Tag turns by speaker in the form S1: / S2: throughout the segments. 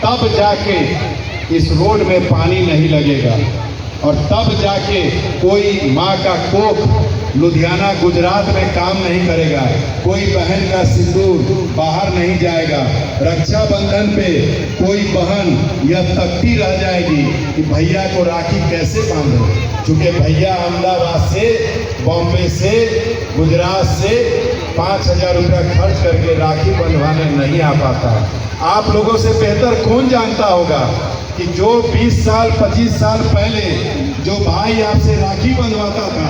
S1: तब जाके इस रोड में पानी नहीं लगेगा और तब जाके कोई माँ का कोख लुधियाना गुजरात में काम नहीं करेगा, कोई बहन का सिंदूर बाहर नहीं जाएगा, रक्षाबंधन पे कोई बहन यह तकती रह जाएगी कि भैया को राखी कैसे बांधे, क्योंकि भैया अहमदाबाद से, बॉम्बे से, गुजरात से 5,000 रुपया खर्च करके राखी बंधवाने नहीं आ पाता। आप लोगों से बेहतर कौन जानता होगा कि जो 20 साल 25 साल पहले जो भाई आपसे राखी बंधवाता था,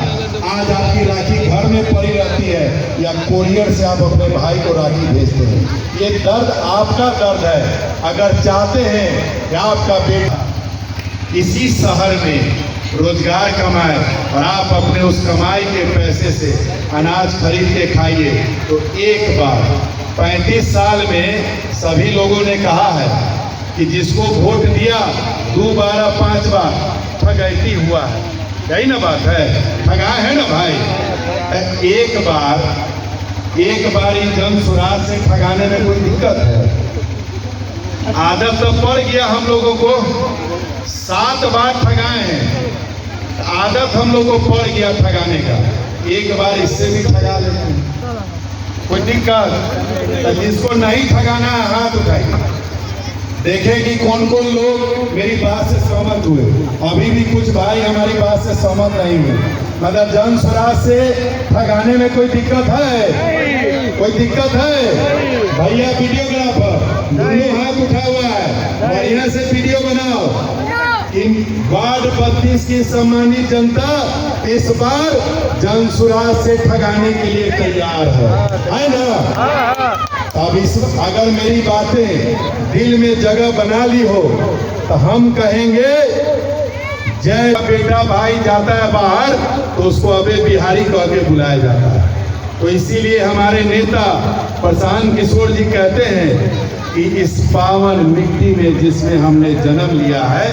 S1: आज आपकी राखी घर में पड़ी रहती है या कोरियर से आप अपने भाई को राखी भेजते हैं। ये दर्द आपका दर्द है। अगर चाहते हैं कि आपका बेटा इसी शहर में रोजगार कमाए और आप अपने उस कमाई के पैसे से अनाज खरीद के खाइए, तो एक बार 35 साल में सभी लोगों ने कहा है कि जिसको वोट दिया 2 बार 5 बार ठगैती हुआ है। यही ना बात है, ठगाए है ना भाई। एक बार ही जन सुराज से ठगाने में कोई दिक्कत है? आदत तो पड़ गया हम लोगों को, 7 बार ठगाए हैं, आदत हम लोगों को पड़ गया ठगाने का। एक बार इससे भी ठगा लेते हैं, कोई दिक्कत? तो जिसको नहीं ठगाना है हाथ उठाइए, देखें कि कौन कौन लोग मेरी बात से सहमत हुए। अभी भी कुछ भाई हमारी बात से सहमत नहीं हुए। मतलब जन स्वराज से ठगाने में कोई दिक्कत है? कोई दिक्कत है? भैया वीडियोग्राफर दोनों हाथ उठा हुआ है, बढ़िया से वीडियो बनाओ। वार्ड 32 की सम्मानित जनता इस बार जन स्वराज से ठगाने के लिए तैयार है ना? अब अगर मेरी बातें दिल में जगह बना ली हो तो हम कहेंगे जय बेटा भाई जाता है बाहर तो उसको अबे बिहारी कह के बुलाया जाता है। तो इसीलिए हमारे नेता प्रशांत किशोर जी कहते हैं कि इस पावन मिट्टी में जिसमें हमने जन्म लिया है,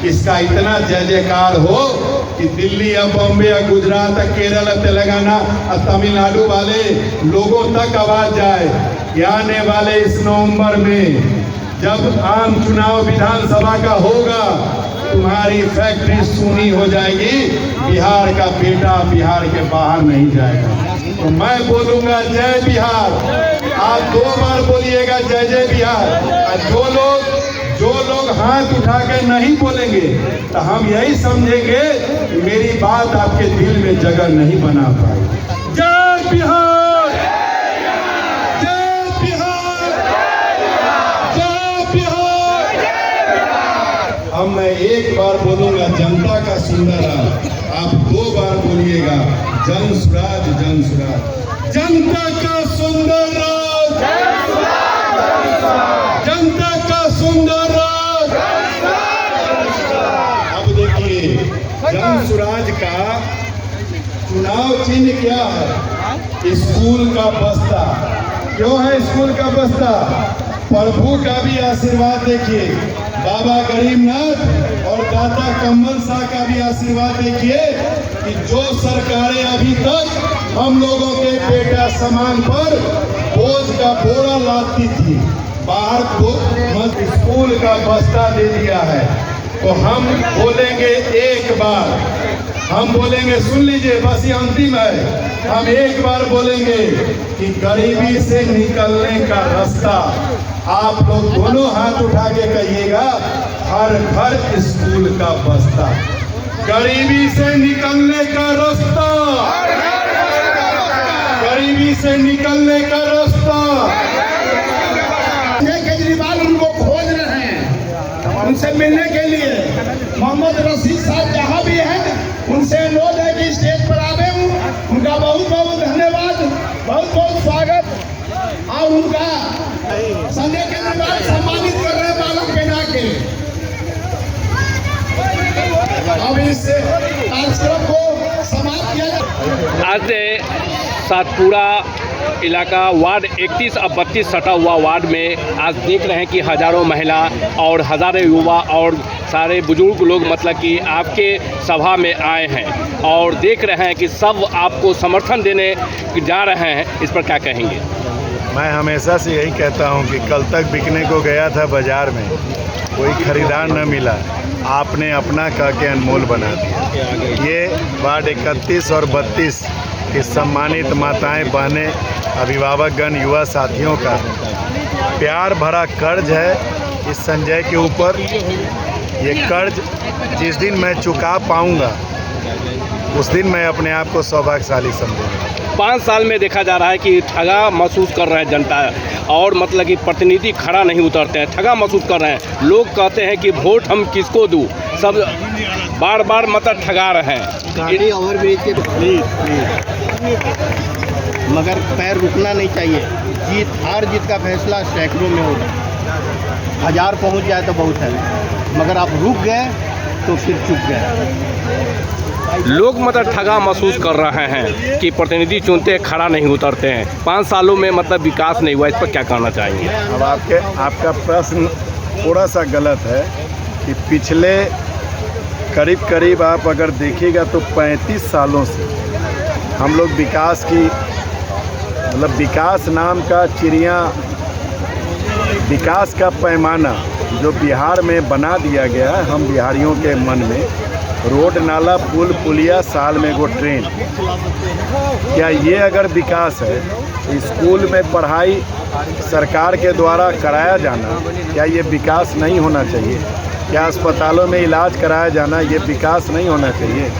S1: इसका इतना जय जयकार हो कि दिल्ली या बॉम्बे या गुजरात या केरल या तेलंगाना या तमिलनाडु वाले लोगों तक आवाज जाए कि आने वाले इस नवंबर में जब आम चुनाव विधानसभा का होगा, तुम्हारी फैक्ट्री सूनी हो जाएगी, बिहार का बेटा बिहार के बाहर नहीं जाएगा। तो मैं बोलूंगा जय बिहार, आप 2 बार बोलिएगा जय जय बिहार। और जो लोग हाथ उठा के नहीं बोलेंगे तो हम यही समझेंगे कि मेरी बात आपके दिल में जगह नहीं बना पाई। जय बिहार, जय बिहार, जय बिहार। अब मैं एक बार बोलूंगा जनता का सुंदर राज, आप 2 बार बोलिएगा जन स्वराज, जन स्वराज। जनता का सुंदर राज, जनता का सुंदर राज। अब देखिए जन स्वराज का चुनाव चिन्ह क्या है? स्कूल का बस्ता। क्यों है स्कूल का बस्ता? प्रभु का भी आशीर्वाद देखिए, बाबा गरीबनाथ और दाता कमल शाह का भी आशीर्वाद देखिए कि जो सरकारें अभी तक हम लोगों के बेटा समान पर बोझ का बोरा लाती थी, बाहर को स्कूल का बस्ता दे दिया है। तो हम बोलेंगे एक बार, हम बोलेंगे, सुन लीजिए बस ये अंतिम है, हम एक बार बोलेंगे कि गरीबी से निकलने का रास्ता, आप लोग दोनों हाथ उठा के कहिएगा, हर घर स्कूल का बस्ता। गरीबी से निकलने का रास्ता, गरीबी से निकलने का रास्ता।
S2: केजरीवाल उनको खोज रहे हैं, उनसे मिलने के लिए मोहम्मद रशीद साहब जहाँ भी हैं उनसे अनुरोध है कि स्टेज पर आवे। उनका बहुत बहुत धन्यवाद, बहुत बहुत स्वागत। और उनका संजय केजरीवाल सम्मानित कर रहे बालक पहना के। अब इस कार्यक्रम को समाप्त किया जाए।
S3: आज सातपुरा इलाका वार्ड 31 और 32 सटा हुआ वार्ड में आज देख रहे हैं कि हज़ारों महिला और हज़ारों युवा और सारे बुजुर्ग लोग मतलब कि आपके सभा में आए हैं और देख रहे हैं कि सब आपको समर्थन देने जा रहे हैं। इस पर क्या कहेंगे?
S4: मैं हमेशा से यही कहता हूं कि कल तक बिकने को गया था बाजार में, कोई खरीदार न मिला, आपने अपना कह के अनमोल बना दिया। ये वार्ड 31 और 32 की सम्मानित माताएं, बहनें, अभिभावकगण, युवा साथियों का प्यार भरा कर्ज है इस संजय के ऊपर। ये कर्ज जिस दिन मैं चुका पाऊंगा उस दिन मैं अपने आप को सौभाग्यशाली समझूंगा।
S3: 5 साल में देखा जा रहा है कि ठगा महसूस कर रहे हैं जनता, और मतलब कि प्रतिनिधि खड़ा नहीं उतरते हैं, ठगा महसूस कर रहे हैं। लोग कहते हैं कि वोट हम किसको दूं, सब बार बार मतलब ठगा रहे हैं।
S5: गाड़ी ओवरब्रिज के प्लीज मगर पैर रुकना नहीं चाहिए। हार जीत का फैसला सैकड़ों में होगा। 1000 पहुंच जाए तो बहुत है, मगर आप रुक गए तो फिर चुक गए।
S3: लोग मतलब ठगा महसूस कर रहे हैं कि प्रतिनिधि चुनते हैं, खड़ा नहीं उतरते हैं। 5 सालों में मतलब विकास नहीं हुआ, इस पर क्या कहना चाहेंगे?
S4: अब आपका प्रश्न थोड़ा सा गलत है कि पिछले करीब आप अगर देखिएगा तो 35 सालों से हम लोग विकास की मतलब विकास नाम का चिड़िया, विकास का पैमाना जो बिहार में बना दिया गया है हम बिहारियों के मन में, रोड, नाला, पुल, पुलिया, साल में एगो ट्रेन, क्या ये अगर विकास है? स्कूल में पढ़ाई सरकार के द्वारा कराया जाना, क्या ये विकास नहीं होना चाहिए? क्या अस्पतालों में इलाज कराया जाना ये विकास नहीं होना चाहिए?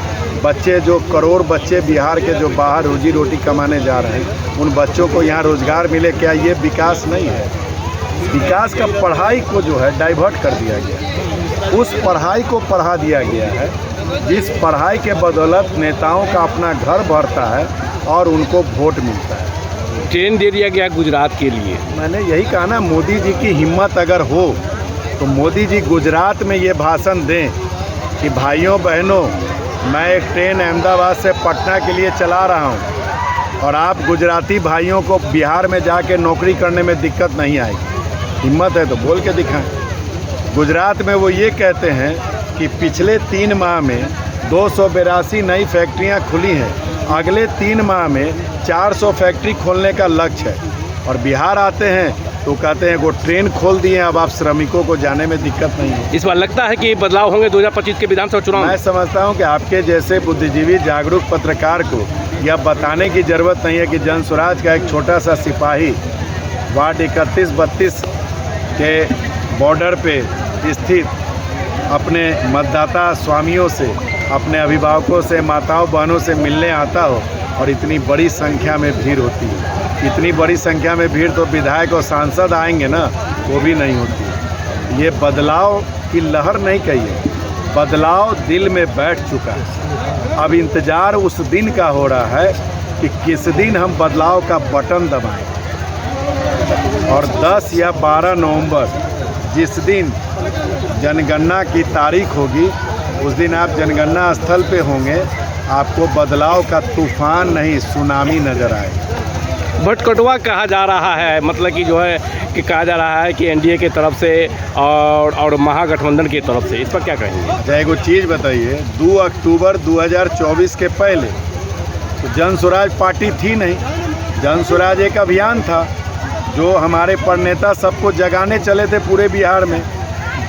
S4: बच्चे जो करोड़ बच्चे बिहार के जो बाहर रोजी रोटी कमाने जा रहे हैं, उन बच्चों को यहाँ रोजगार मिले, क्या ये विकास नहीं है? विकास का पढ़ाई को जो है डाइवर्ट कर दिया गया, उस पढ़ाई को पढ़ा दिया गया है जिस पढ़ाई के बदौलत नेताओं का अपना घर भरता है और उनको वोट मिलता है।
S3: ट्रेन दे दिया गया गुजरात के लिए।
S4: मैंने यही कहा ना, मोदी जी की हिम्मत अगर हो तो मोदी जी गुजरात में ये भाषण दें कि भाइयों बहनों, मैं एक ट्रेन अहमदाबाद से पटना के लिए चला रहा हूँ और आप गुजराती भाइयों को बिहार में जाके नौकरी करने में दिक्कत नहीं आएगी। हिम्मत है तो बोल के दिखाएं। गुजरात में वो ये कहते हैं कि पिछले 3 माह में 282 नई फैक्ट्रियां खुली हैं, अगले 3 माह में 400 फैक्ट्री खोलने का लक्ष्य है। और बिहार आते हैं तो कहते हैं वो ट्रेन खोल दिए, अब आप श्रमिकों को जाने में दिक्कत नहीं है।
S3: इस बार लगता है कि बदलाव होंगे 2025 के विधानसभा चुनाव?
S4: मैं समझता हूं कि आपके जैसे बुद्धिजीवी जागरूक पत्रकार को यह बताने की ज़रूरत नहीं है कि जन स्वराज का एक छोटा सा सिपाही वार्ड 31-32 के बॉर्डर पे स्थित अपने मतदाता स्वामियों से, अपने अभिभावकों से, माताओं बहनों से मिलने आता हो और इतनी बड़ी संख्या में भीड़ होती है। इतनी बड़ी संख्या में भीड़ तो विधायक और सांसद आएंगे ना, वो भी नहीं होती। ये बदलाव की लहर नहीं कहिए, बदलाव दिल में बैठ चुका है। अब इंतज़ार उस दिन का हो रहा है कि किस दिन हम बदलाव का बटन दबाएं। और 10 या 12 नवंबर जिस दिन जनगणना की तारीख होगी, उस दिन आप जनगणना स्थल पे होंगे, आपको बदलाव का तूफान नहीं सुनामी नज़र आएगा।
S3: भटकटुआ कहा जा रहा है, मतलब कि जो है कि कहा जा रहा है कि एनडीए की तरफ से और महागठबंधन की तरफ से, इस पर क्या कहेंगे?
S4: जय को चीज़ बताइए, 2 अक्टूबर 2024 के पहले तो जन स्वराज पार्टी थी नहीं। जन स्वराज एक अभियान था जो हमारे प्रणेता सबको जगाने चले थे पूरे बिहार में।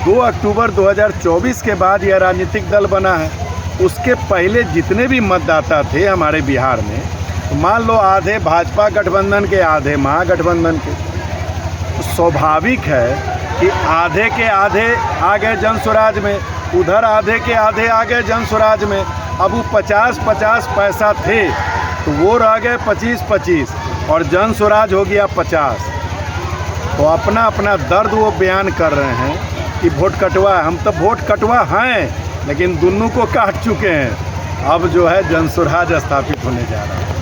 S4: 2 अक्टूबर 2024 के बाद यह राजनीतिक दल बना है। उसके पहले जितने भी मतदाता थे हमारे बिहार में, तो मान लो आधे भाजपा गठबंधन के, आधे महागठबंधन के, तो स्वाभाविक है कि आधे के आधे आ गए जन स्वराज में, उधर आधे के आधे आ गए जन स्वराज में। अब वो 50-50 पैसा थे तो वो रह गए 25-25 और जन स्वराज हो गया 50। तो अपना अपना दर्द वो बयान कर रहे हैं कि वोट कटवा। हम तो वोट कटवा हैं, लेकिन दोनों को काट चुके हैं। अब जो है जन स्वराज स्थापित होने जा रहा है।